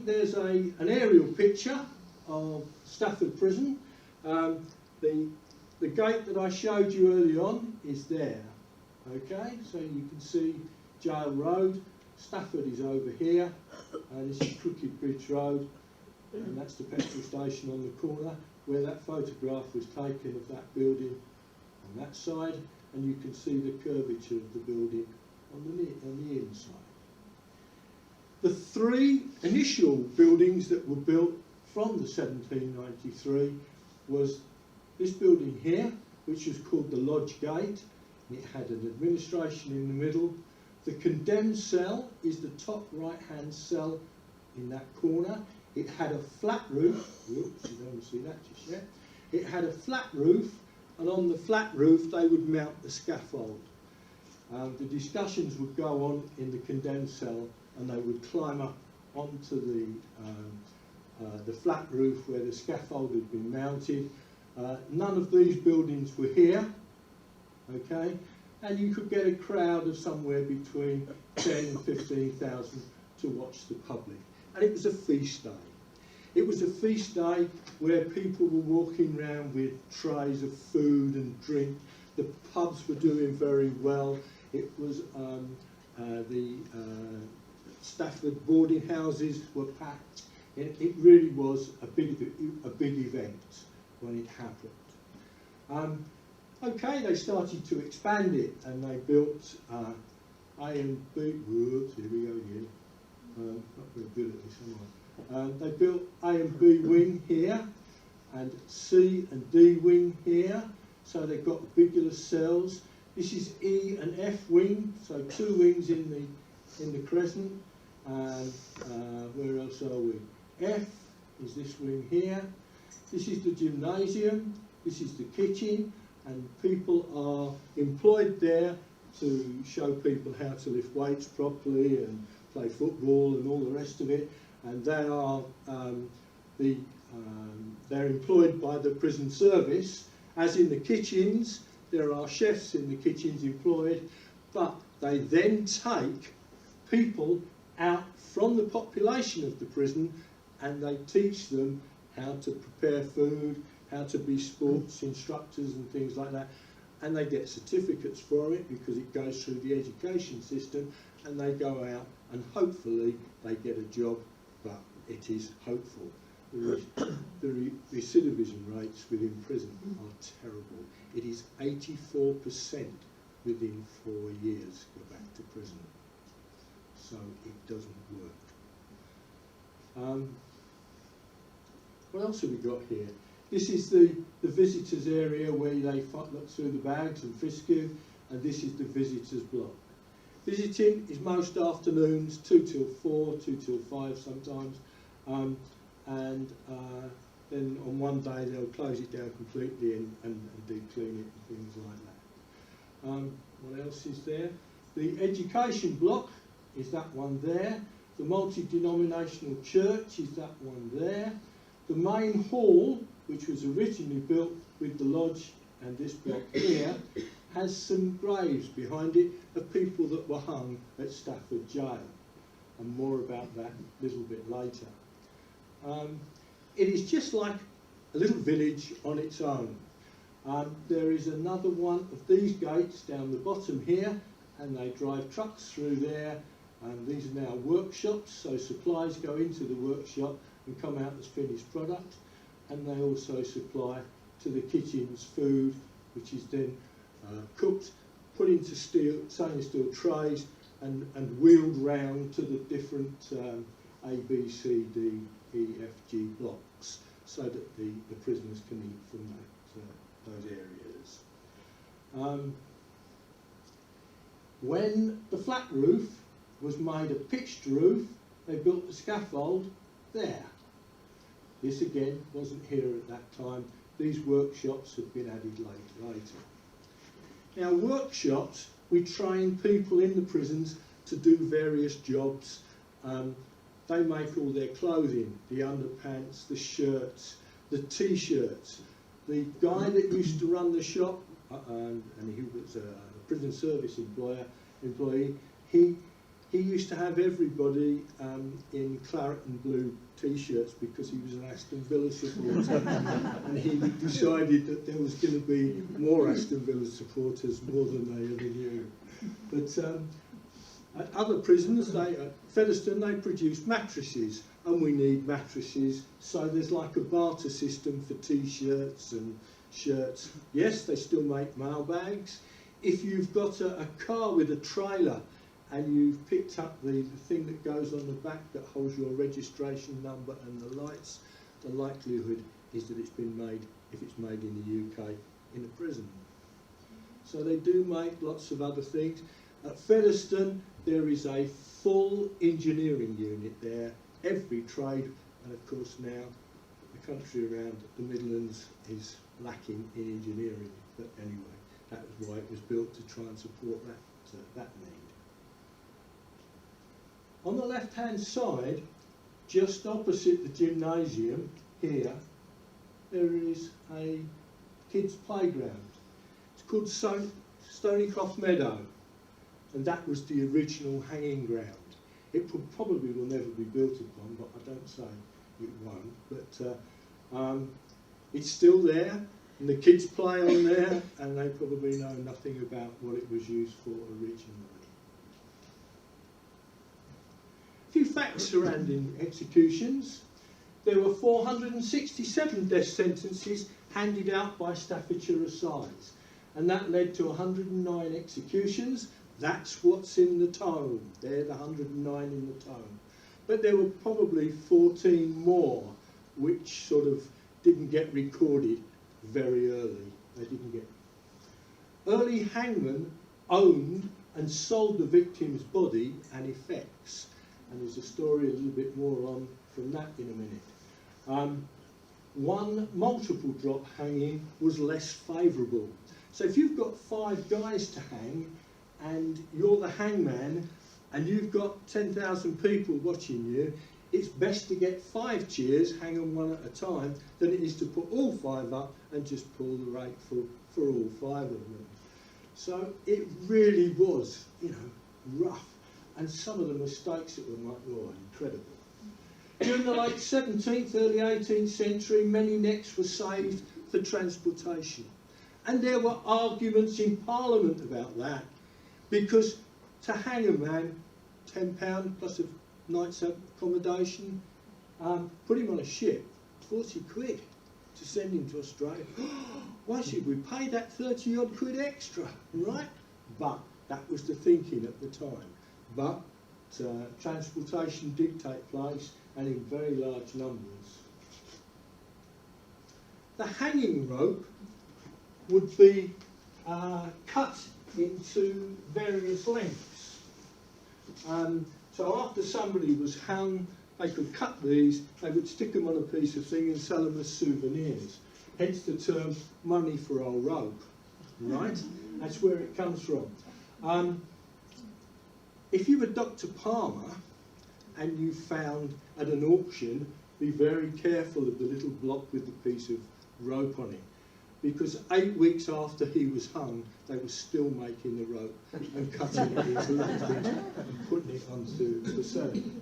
There's an aerial picture of Stafford Prison. The gate that I showed you early on is there. Okay, so you can see Jail Road. Stafford is over here, and this is Crooked Bridge Road, and that's the petrol station on the corner where that photograph was taken of that building on that side, and you can see the curvature of the building on the inside. The three initial buildings that were built from the 1793 was this building here, which was called the Lodge Gate. It had an administration in the middle. The condemned cell is the top right-hand cell in that corner. It had a flat roof. Oops, you don't see that just yet. It had a flat roof, and on the flat roof they would mount the scaffold. The discussions would go on in the condemned cell, and they would climb up onto the flat roof where the scaffold had been mounted. None of these buildings were here, okay, and you could get a crowd of somewhere between 10 and 15,000 to watch the public. And it was a feast day. It was a feast day where people were walking around with trays of food and drink. The pubs were doing very well. It was the Stafford boarding houses were packed. It really was a big event when it happened. Okay, they started to expand it, and they built A and B. Whoops, here we go again. Not very good at this, am I? They built A and B wing here, and C and D wing here. So they've got bigger cells. This is E and F wing, so two wings in the crescent. And where else are we? F is this wing here. This is the gymnasium. This is the kitchen, and people are employed there to show people how to lift weights properly and play football and all the rest of it. And they are they're employed by the prison service. As in the kitchens, there are chefs in the kitchens employed, but they then take people out from the population of the prison, and they teach them how to prepare food, how to be sports instructors and things like that, and they get certificates for it because it goes through the education system, and they go out and hopefully they get a job, but it is hopeful. The recidivism rates within prison are terrible. It is 84% within 4 years go back to prison. So it doesn't work. What else have we got here? This is the visitors area where they look through the bags and frisk you, and this is the visitors block. Visiting is most afternoons, 2 till 4, 2 till 5 sometimes, and then on one day they'll close it down completely and deep clean it and things like that. What else is there? The education block is that one there. The multi-denominational church is that one there. The main hall, which was originally built with the lodge and this block here, has some graves behind it of people that were hung at Stafford Jail, and more about that a little bit later. It is just like a little village on its own. There is another one of these gates down the bottom here, and they drive trucks through there, and these are now workshops, so supplies go into the workshop and come out as finished product, and they also supply to the kitchens food, which is then cooked, put into stainless steel trays, and wheeled round to the different A, B, C, D, E, F, G blocks, so that the prisoners can eat from those areas. When the flat roof was made a pitched roof, they built the scaffold there. This again wasn't here at that time. These workshops have been added later. Now, workshops, we train people in the prisons to do various jobs. They make all their clothing, the underpants, the shirts, the t-shirts. The guy that used to run the shop, and he was a prison service employee, he he used to have everybody in claret and blue T-shirts because he was an Aston Villa supporter, and he decided that there was going to be more Aston Villa supporters, more than they ever knew. But at other prisons, at Featherstone, they produce mattresses, and we need mattresses, so there's like a barter system for T-shirts and shirts. Yes, they still make mailbags. If you've got a car with a trailer and you've picked up the thing that goes on the back that holds your registration number and the lights, the likelihood is that it's been made, if it's made in the UK, in a prison. So they do make lots of other things. At Featherstone, there is a full engineering unit there, every trade, and of course now the country around the Midlands is lacking in engineering. But anyway, that was why it was built, to try and support that need. On the left-hand side, just opposite the gymnasium here, there is a kids' playground. It's called Stonycroft Meadow, and that was the original hanging ground. It probably will never be built upon, but I don't say it won't. But it's still there, and the kids play on there, and they probably know nothing about what it was used for originally. A few facts surrounding executions. There were 467 death sentences handed out by Staffordshire Assize, and that led to 109 executions. That's what's in the tome. They're the 109 in the tome. But there were probably 14 more which sort of didn't get recorded very early. They didn't get. Early hangmen owned and sold the victim's body and effects. And there's a story a little bit more on from that in a minute. One multiple drop hanging was less favourable. So if you've got 5 guys to hang and you're the hangman and you've got 10,000 people watching you, it's best to get 5 cheers, hang them one at a time, than it is to put all 5 up and just pull the rake for all 5 of them. So it really was, rough. And some of the mistakes that were made were incredible. During the late 17th, early 18th century, many necks were saved for transportation. And there were arguments in Parliament about that, because to hang a man, £10 plus a night's accommodation, put him on a ship, 40 quid to send him to Australia. Why should we pay that 30 odd quid extra, right? But that was the thinking at the time. But transportation did take place, and in very large numbers. The hanging rope would be cut into various lengths. So after somebody was hung, they could cut these, they would stick them on a piece of thing and sell them as souvenirs. Hence the term money for old rope, right? That's where it comes from. If you were Dr. Palmer and you found at an auction, be very careful of the little block with the piece of rope on it, because 8 weeks after he was hung, they were still making the rope and cutting it into little things and putting it onto the selling.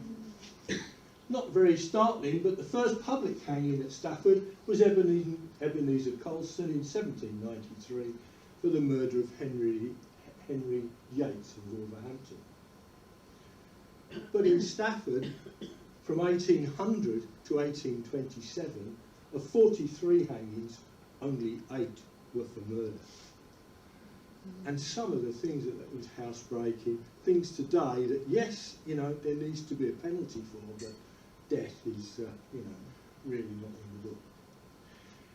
Not very startling, but the first public hanging at Stafford was Ebenezer Colston in 1793 for the murder of Henry Yates in Wolverhampton. But in Stafford, from 1800 to 1827, of 43 hangings, only 8 were for murder. And some of the things that was housebreaking, things today that, yes, there needs to be a penalty for, but death is, really not in the book.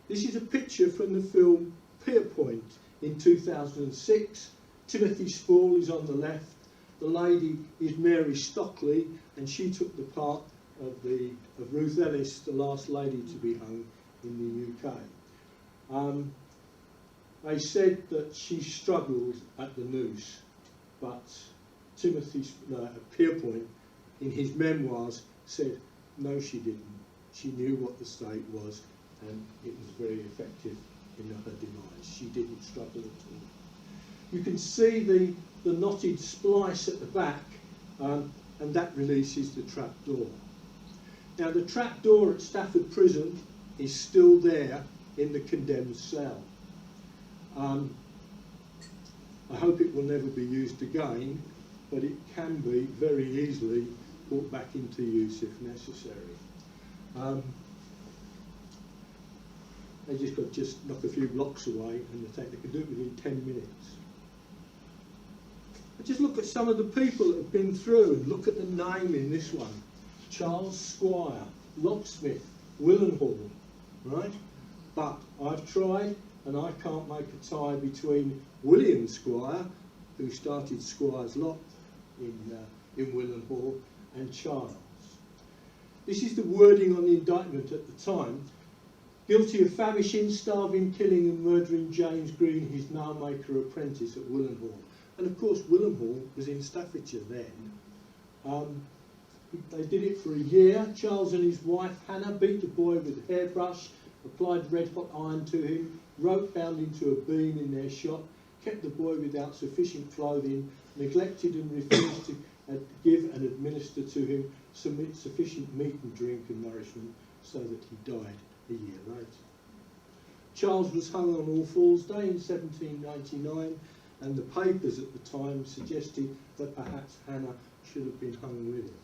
This is a picture from the film Pierpoint in 2006. Timothy Spall is on the left. The lady is Mary Stockley, and she took the part of Ruth Ellis, the last lady to be hung in the UK. They said that she struggled at the noose, but Pierpoint, in his memoirs, said no, she didn't. She knew what the state was, and it was very effective in her demise. She didn't struggle at all. You can see the knotted splice at the back and that releases the trap door. Now the trap door at Stafford Prison is still there in the condemned cell. I hope it will never be used again, but it can be very easily put back into use if necessary. They just got knock a few blocks away, and they can do it within 10 minutes. But just look at some of the people that have been through, and look at the name in this one: Charles Squire, locksmith, Willenhall, right? But I've tried, and I can't make a tie between William Squire, who started Squire's Lock in Willenhall, and Charles. This is the wording on the indictment at the time: guilty of famishing, starving, killing and murdering James Green, his nailmaker apprentice at Willenhall. And of course Willenhall was in Staffordshire then. They did it for a year. Charles and his wife Hannah beat the boy with a hairbrush, applied red hot iron to him, rope bound into a beam in their shop, kept the boy without sufficient clothing, neglected and refused to give and administer to him sufficient meat and drink and nourishment, so that he died a year later. Charles was hung on All Falls Day in 1799, and the papers at the time suggested that perhaps Hannah should have been hung with him.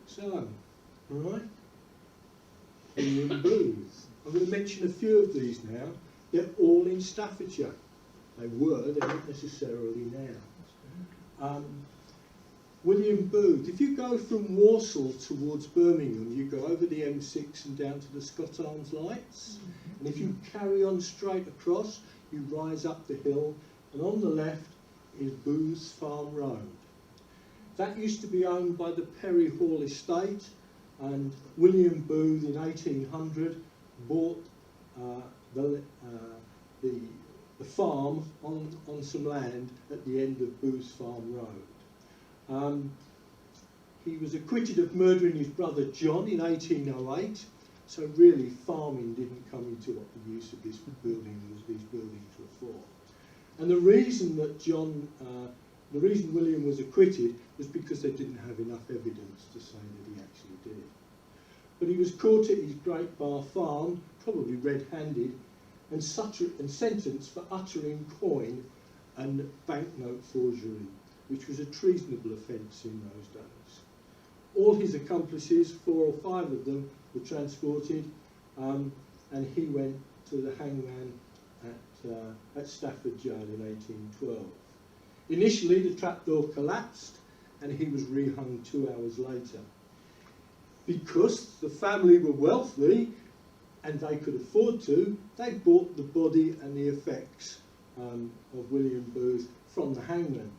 So, alright, William Booth. I'm going to mention a few of these now. They're all in Staffordshire. They were, they're not necessarily now. William Booth. If you go from Walsall towards Birmingham, you go over the M6 and down to the Scott Arms lights. And if you carry on straight across, you rise up the hill, and on the left is Booth's Farm Road. That used to be owned by the Perry Hall estate, and William Booth in 1800 bought the farm on some land at the end of Booth's Farm Road. He was acquitted of murdering his brother John in 1808, so really farming didn't come into what the use of these buildings were for. And the reason that William was acquitted was because they didn't have enough evidence to say that he actually did it. But he was caught at his Great Bar Farm, probably red-handed, and sentenced for uttering coin and banknote forgery, which was a treasonable offence in those days. All his accomplices, 4 or 5 of them, were transported, and he went to the hangman at Stafford Jail in 1812. Initially, the trapdoor collapsed, and he was rehung 2 hours later. Because the family were wealthy, and they could afford to, they bought the body and the effects of William Booth from the hangman.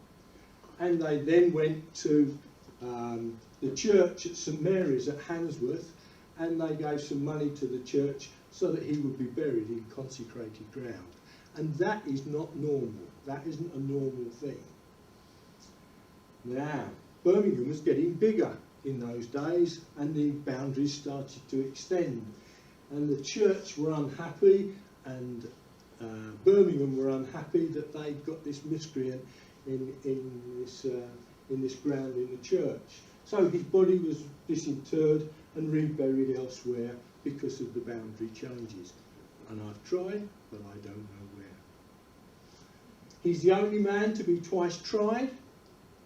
And they then went to the church at St Mary's at Handsworth, and they gave some money to the church so that he would be buried in consecrated ground. And that is not normal. That isn't a normal thing. Now, Birmingham was getting bigger in those days, and the boundaries started to extend. And the church were unhappy, and Birmingham were unhappy that they'd got this miscreant in this ground in the church. So his body was disinterred and reburied elsewhere because of the boundary changes. And I've tried, but I don't know where. He's the only man to be twice tried,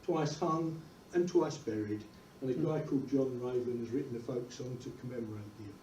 twice hung, and twice buried. And a guy called John Raven has written a folk song to commemorate the event.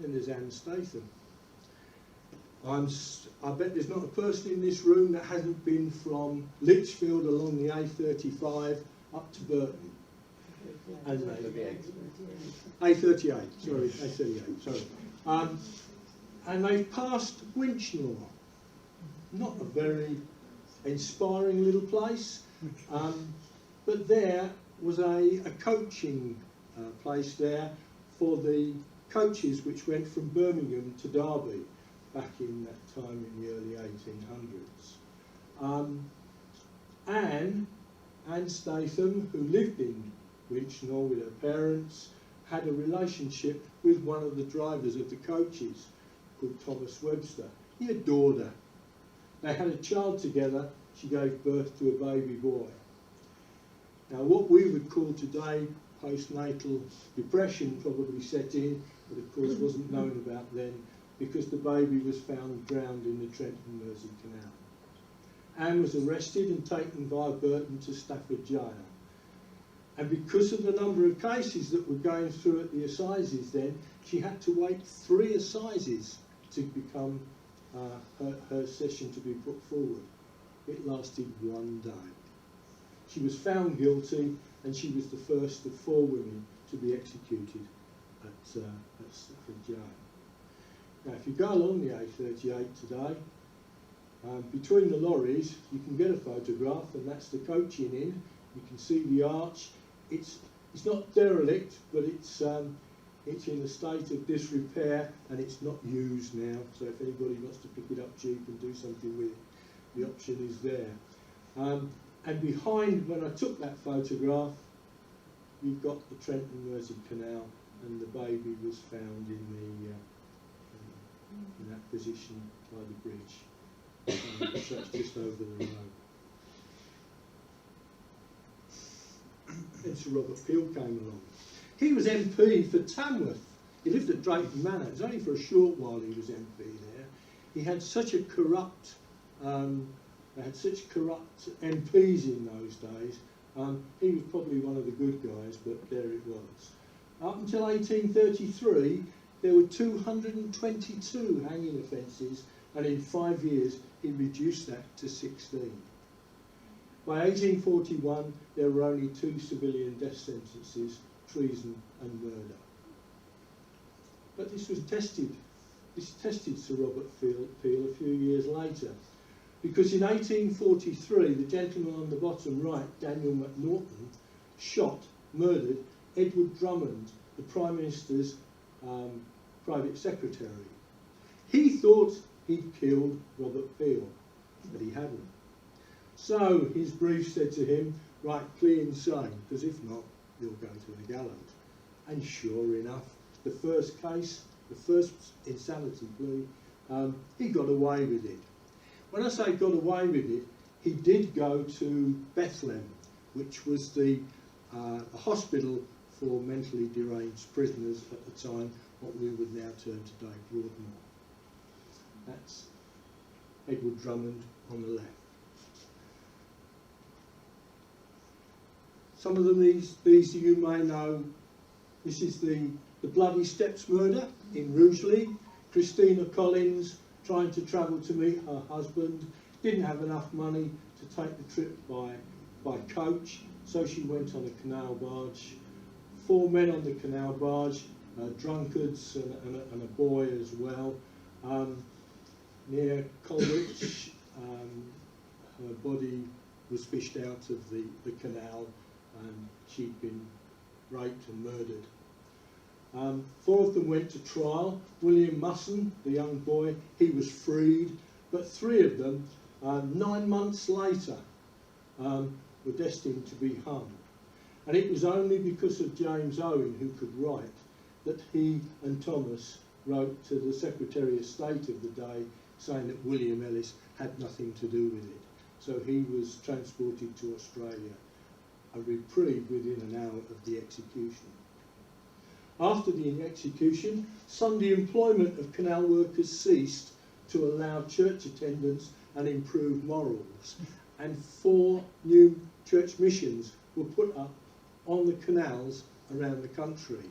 And there's Anne Statham. I bet there's not a person in this room that hasn't been from Lichfield along the A35 up to Burton. And A38, sorry, A38, sorry. And they've passed Winchnaw. Not a very inspiring little place, but there was a coaching place there for the coaches which went from Birmingham to Derby back in that time in the early 1800s. Anne Statham, who lived in Winchnaw with her parents, had a relationship with one of the drivers of the coaches called Thomas Webster. He adored her. They had a child together. She gave birth to a baby boy. Now, what we would call today postnatal depression probably set in, but of course wasn't known about then, because the baby was found drowned in the Trent and Mersey Canal. Anne was arrested and taken via Burton to Stafford Jail. And because of the number of cases that were going through at the assizes then, she had to wait 3 assizes to become her session to be put forward. It lasted 1 day. She was found guilty, and she was the first of 4 women to be executed at Stafford Jail. Now, if you go along the A38 today, between the lorries, you can get a photograph, and that's the coaching in. You can see the arch. It's not derelict, but it's in a state of disrepair, and it's not used now. So if anybody wants to pick it up cheap and do something with it, the option is there. And behind, when I took that photograph, you've got the Trent and Mersey Canal, and the baby was found in that position by the bridge. So that's just over the road. And Sir Robert Peel came along. He was MP for Tamworth. He lived at Drayton Manor. It was only for a short while he was MP there. He had such a corrupt, they had such corrupt MPs in those days. He was probably one of the good guys, but there it was. Up until 1833, there were 222 hanging offences, and in 5 years he reduced that to 16. By 1841, there were only 2 civilian death sentences, treason and murder. But this was tested. This tested Sir Robert Peel a few years later, because in 1843, the gentleman on the bottom right, Daniel Macnaughton, shot, murdered Edward Drummond, the Prime Minister's private secretary. He thought he'd killed Robert Peel, but he hadn't. So his brief said to him, right, plea insane, because if not, you'll go to the gallows. And sure enough, the first case, the first insanity plea, he got away with it. When I say got away with it, he did go to Bethlehem, which was the hospital for mentally deranged prisoners at the time, what we would now term today Broadmoor. That's Edward Drummond on the left. Some of them, these you may know. This is the Bloody Steps murder in Rugeley. Christina Collins, trying to travel to meet her husband, didn't have enough money to take the trip by coach, so she went on a canal barge. 4 men on the canal barge, drunkards and a boy as well. Near Colwich, her body was fished out of the canal, and she'd been raped and murdered. 4 of them went to trial. William Musson, the young boy, he was freed, but 3 of them, 9 months later, were destined to be hung. And it was only because of James Owen, who could write, that he and Thomas wrote to the Secretary of State of the day saying that William Ellis had nothing to do with it. So he was transported to Australia, a reprieve within an hour of the execution. After the execution, Sunday employment of canal workers ceased to allow church attendance and improve morals, and 4 new church missions were put up on the canals around the country.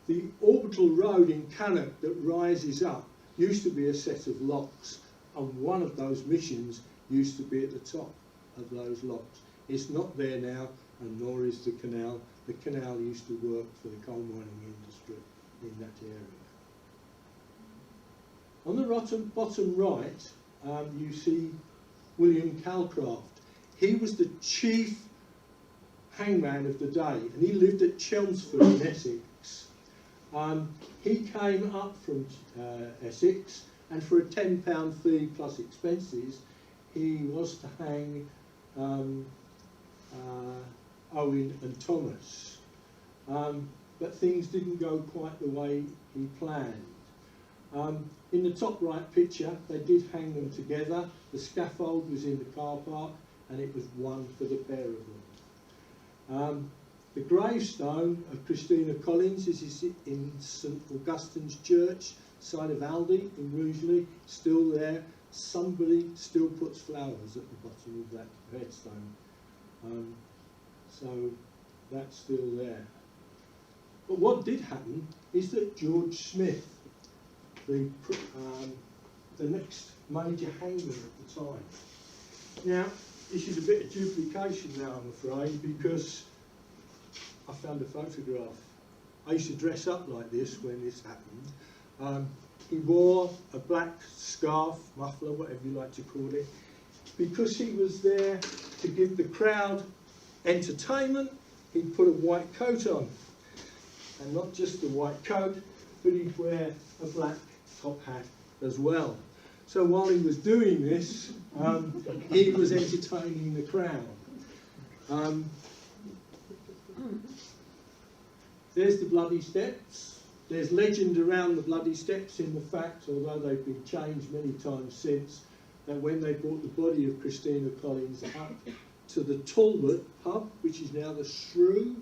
The orbital road in Cannock that rises up used to be a set of locks, and one of those missions used to be at the top of those locks. It's not there now, and nor is the canal. The canal used to work for the coal mining industry in that area. On the bottom right, you see William Calcraft. He was the chief hangman of the day, and he lived at Chelmsford in Essex. He came up from Essex, and for a £10 fee plus expenses, he was to hang Owen and Thomas. But things didn't go quite the way he planned. In the top right picture, they did hang them together. The scaffold was in the car park, and it was one for the pair of them. The gravestone of Christina Collins is in St Augustine's Church, side of Aldi in Rugeley, still there. Somebody still puts flowers at the bottom of that headstone. So that's still there. But what did happen is that George Smith, the next major hangman at the time. Now, this is a bit of duplication now, I'm afraid, because I found a photograph. I used to dress up like this when this happened. He wore a black scarf, muffler, whatever you like to call it, because he was there to give the crowd entertainment. He'd put a white coat on, and not just the white coat, but he'd wear a black top hat as well. So while he was doing this, he was entertaining the crowd. There's the bloody steps. There's legend around the bloody steps in the fact, although they've been changed many times since, that when they brought the body of Christina Collins up to the Talbot pub, which is now the Shrew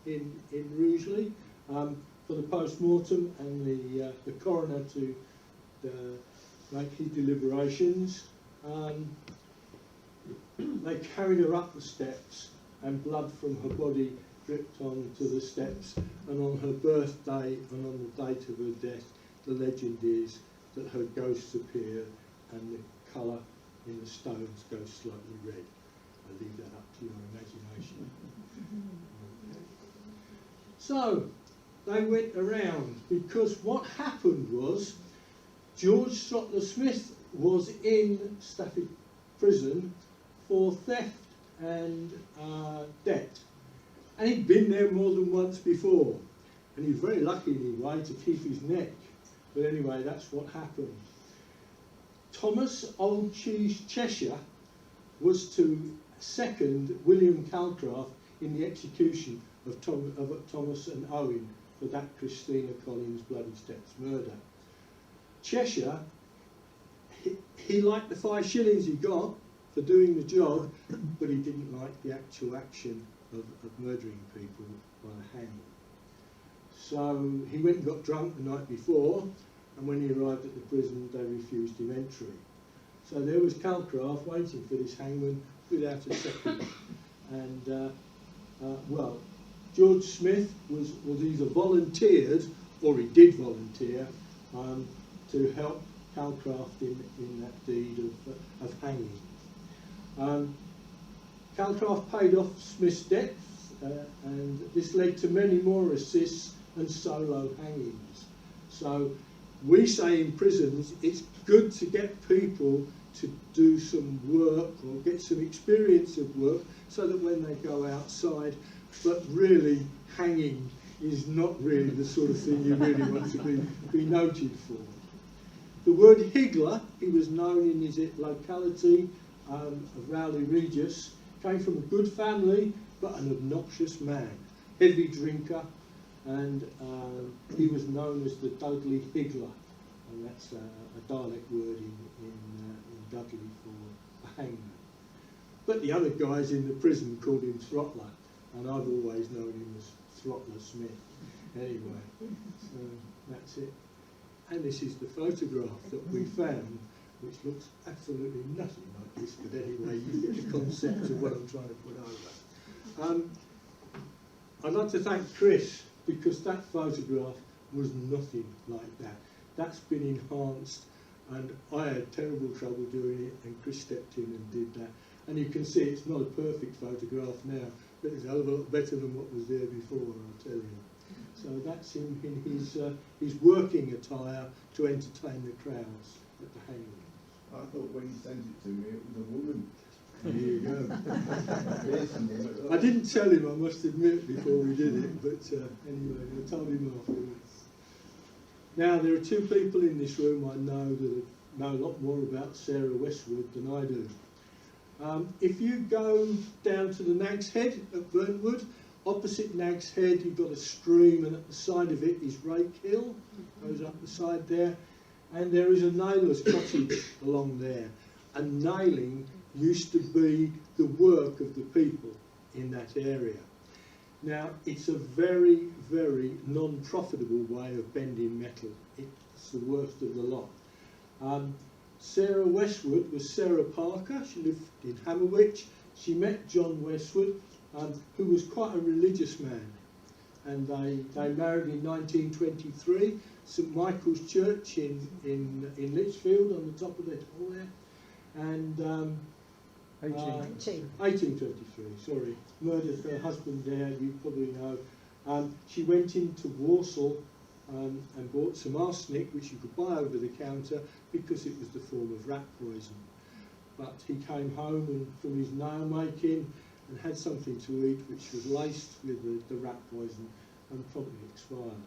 in Rugeley, for the post-mortem and the coroner to make his deliberations, they carried her up the steps, and blood from her body dripped onto the steps, and on her birthday and on the date of her death, the legend is that her ghosts appear and the colour in the stones goes slightly red. I leave that up to your imagination. Okay. So, they went around, because what happened was George Strottler Smith was in Stafford Prison for theft and debt. And he'd been there more than once before. And he was very lucky in his way to keep his neck. But anyway, that's what happened. Thomas Old Cheese Cheshire was to second William Calcraft in the execution of Thomas and Owen for that Christina Collins Bloody Steps murder. Cheshire, he liked the 5 shillings he got for doing the job, but he didn't like the actual action of murdering people by hanging. So he went and got drunk the night before, and when he arrived at the prison, they refused him entry. So there was Calcraft waiting for this hangman without a second. And, well, George Smith was either volunteered, or he did volunteer, to help Calcraft in that deed of hanging. Calcraft paid off Smith's debts, and this led to many more assists and solo hangings. So we say in prisons it's good to get people to do some work or get some experience of work so that when they go outside, but really hanging is not really the sort of thing you really want to be noted for. The word higgler, he was known in his locality of Rowley Regis, came from a good family but an obnoxious man, heavy drinker, and he was known as the Dudley Higgler, and that's a dialect word in Dudley for a hangman. But the other guys in the prison called him Throttler, and I've always known him as Throttler Smith. Anyway, so that's it. And this is the photograph that we found, which looks absolutely nothing like this, but anyway, you get the concept of what I'm trying to put over. I'd like to thank Chris, because that photograph was nothing like that. That's been enhanced, and I had terrible trouble doing it, and Chris stepped in and did that. And you can see it's not a perfect photograph now, but it's a hell of a lot better than what was there before, I'll tell you. So that's him in his working attire to entertain the crowds at the hanging. I thought when he sent it to me, it was a woman. There you go. Yes, I didn't tell him, I must admit, before we did it, but anyway, I told him afterwards. Now, there are two people in this room I know that know a lot more about Sarah Westwood than I do. If you go down to the Nag's Head at Burnwood, opposite Nag's Head you've got a stream, and at the side of it is Rake Hill, goes up the side there, and there is a nailer's cottage along there. And nailing used to be the work of the people in that area. Now, it's a very, very non-profitable way of bending metal. It's the worst of the lot. Sarah Westwood was Sarah Parker. She lived in Hammerwich. She met John Westwood, who was quite a religious man. And they married in 1923, St Michael's Church in Lichfield, on the top of the hill there. And 1823, sorry. Murdered her husband there, you probably know. She went into Walsall and bought some arsenic, which you could buy over the counter, because it was the form of rat poison. But he came home and from his nail making and had something to eat which was laced with the rat poison and promptly expired.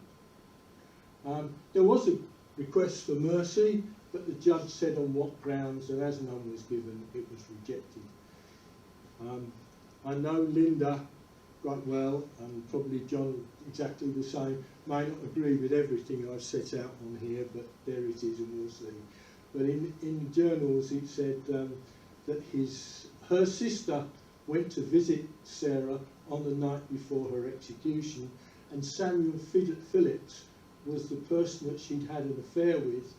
There was a request for mercy, but the judge said on what grounds, and as none was given, it was rejected. I know Linda quite well, and probably John exactly the same, may not agree with everything I've set out on here, but there it is and we'll see. But in the journals it said that her sister went to visit Sarah on the night before her execution, and Samuel Phillips was the person that she'd had an affair with.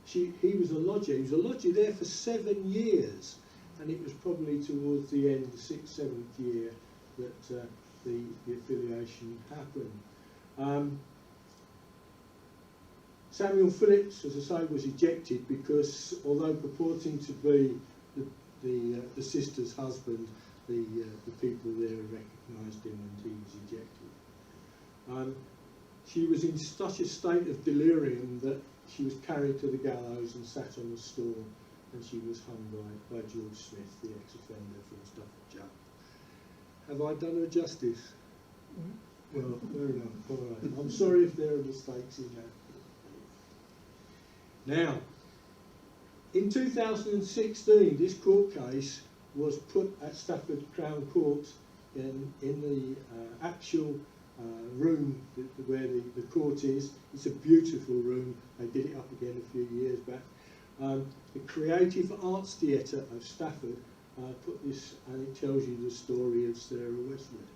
He was a lodger. He was a lodger there for 7 years, and it was probably towards the end, the 6th, 7th year, that the affiliation happened. Samuel Phillips, as I say, was ejected because, although purporting to be the sister's husband, the people there recognised him and he was ejected. She was in such a state of delirium that she was carried to the gallows and sat on the stool, and she was hung by George Smith, the ex-offender from Stafford Jail. Have I done her justice? Mm-hmm. Well, fair enough. All right. I'm sorry if there are mistakes in that. Now, in 2016, this court case was put at Stafford Crown Court in the actual room where the court is. It's a beautiful room. They did it up again a few years back. The Creative Arts Theatre of Stafford put this, and it tells you the story of Sarah Westwood.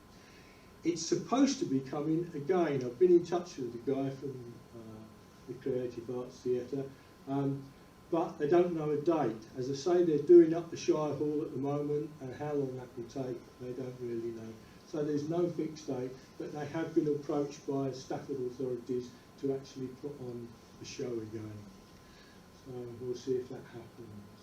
It's supposed to be coming again. I've been in touch with the guy from the Creative Arts Theatre, but they don't know a date. As I say, they're doing up the Shire Hall at the moment, and how long that will take, they don't really know. So there's no fixed date, but they have been approached by Stafford authorities to actually put on the show again. So we'll see if that happens.